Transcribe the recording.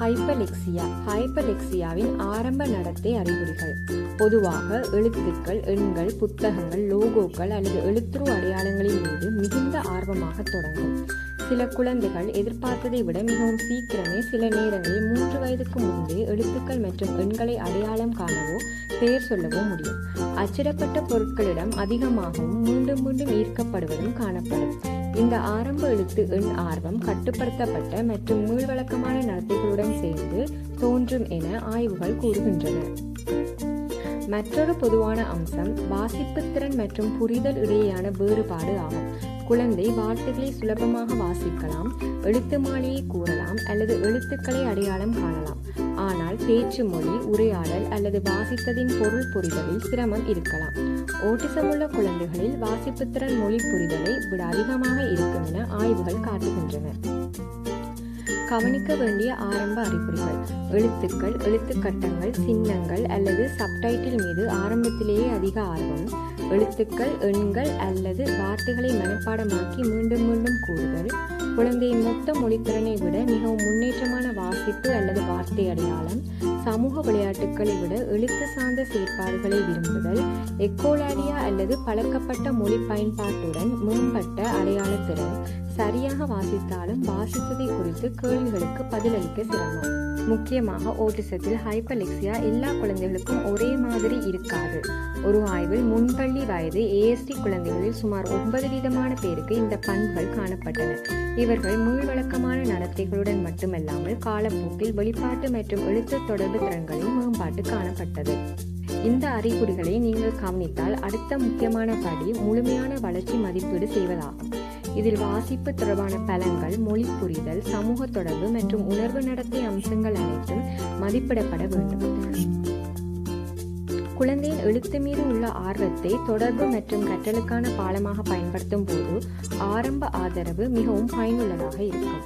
ஹைப்பர்லெக்சியாவின் ஆரம்ப நடத்தை அறிகுறிகள். பொதுவாக எழுத்துக்கள், எண்கள், புத்தகங்கள், லோகோக்கள் அல்லது எழுத்துரு அடையாளங்களின் மீது மிகுந்த ஆர்வமாக தொடங்கும். சில குழந்தைகள் எதிர்பார்த்ததை விட மிகவும் சீக்கிரமே, சில நேரங்களில் 3 வயதுக்கு முன்பே எழுத்துக்கள் மற்றும் எண்களை அடையாளம் காணவோ பெயர் சொல்லவோ முடியும். அச்சிடப்பட்ட பொருட்களிடம் அதிகமாகவும் மீண்டும் மீண்டும் ஈர்க்கப்படுவதும் காணப்படும். இந்த ஆரம்ப எழுத்து எண் ஆர்வம் கட்டுப்படுத்தப்பட்ட மற்றும் மீள்வழக்கமான நடத்தைகளுடன் சேர்ந்து தோன்றும் என ஆய்வுகள் கூறுகின்றன. மற்றொரு பொதுவான அம்சம் வாசிப்பு திறன் மற்றும் புரிதல் இடையேயான வேறுபாடு ஆகும். குழந்தை வார்த்தைகளை சுலபமாக வாசிக்கலாம், எழுத்து மாலையை கூறலாம் அல்லது எழுத்துக்களை அடையாளம் காணலாம். ஆனால் பேச்சு மொழி, உரையாடல் அல்லது வாசித்ததின் பொருள் புரிதலில் சிரமம் இருக்கலாம். ஓட்டிசம் உள்ள குழந்தைகளில் வாசிப்புத்திறன் மொழி புரிதலை விட அதிகமாக இருக்கும் என ஆய்வுகள் காட்டுகின்றன. கவனிக்க வேண்டிய ஆரம்ப அறிகுறிகள். எழுத்துக்கள், எழுத்துக்கட்டங்கள், சின்னங்கள் அல்லது சப்டைட்டில் மீது ஆரம்பத்திலேயே அதிக ஆர்வம். எழுத்துக்கள், எண்கள் அல்லது வார்த்தைகளை மனப்பாடமாக்கி மீண்டும் மீண்டும் கூறுதல். குழந்தையின் மொத்த மொழித்திறனை விட மிகவும் முன்னேற்றமான வாசிப்பு அல்லது வார்த்தை அடையாளம். சமூக விளையாட்டுக்களை விட எழுத்து சார்ந்த செயற்பாடுகளை விரும்புதல். எக்கோலாலியா அல்லது பழக்கப்பட்ட மொழி பயன்பாட்டுடன் மேம்பட்ட அடையாளத்திறன். சரியாக வாசித்தாலும் வாசித்ததை குறித்து கேள்விகளுக்கு பதிலளிக்க சிரமம். முக்கியமாக ஓட்டிசத்தில் ஹைப்பர்லெக்சியா எல்லா குழந்தைகளுக்கும் ஒரே மாதிரி இருக்காது. ஒரு ஆய்வில் முன்பள்ளி வயது ASD குழந்தைகளில் சுமார் 9% பேருக்கு இந்த பண்புகள் காணப்பட்டன. இவர்கள் மீள்வழக்கமான நடத்தைகளுடன் மட்டுமல்லாமல் காலப்போக்கில் வெளிப்பாட்டு மற்றும் எழுத்து தொடர்பு திறன்களின் மேம்பாட்டு காணப்பட்டது. இந்த அறிகுறிகளை நீங்கள் கவனித்தால் அடுத்த முக்கியமான படி முழுமையான வளர்ச்சி மதிப்பீடு செய்வதாகும். இதில் வாசிப்பு தொடர்பான பலன்கள், மொழி புரிதல், சமூக தொடர்பு மற்றும் உணர்வு நடத்தை அம்சங்கள் அனைத்தும் மதிப்பிடப்பட வேண்டும். குழந்தையின் எழுத்து மீது உள்ள ஆர்வத்தை தொடர்பு மற்றும் கற்றலுக்கான பாலமாக பயன்படுத்தும் போது ஆரம்ப ஆதரவு மிகவும் பயனுள்ளதாக இருக்கும்.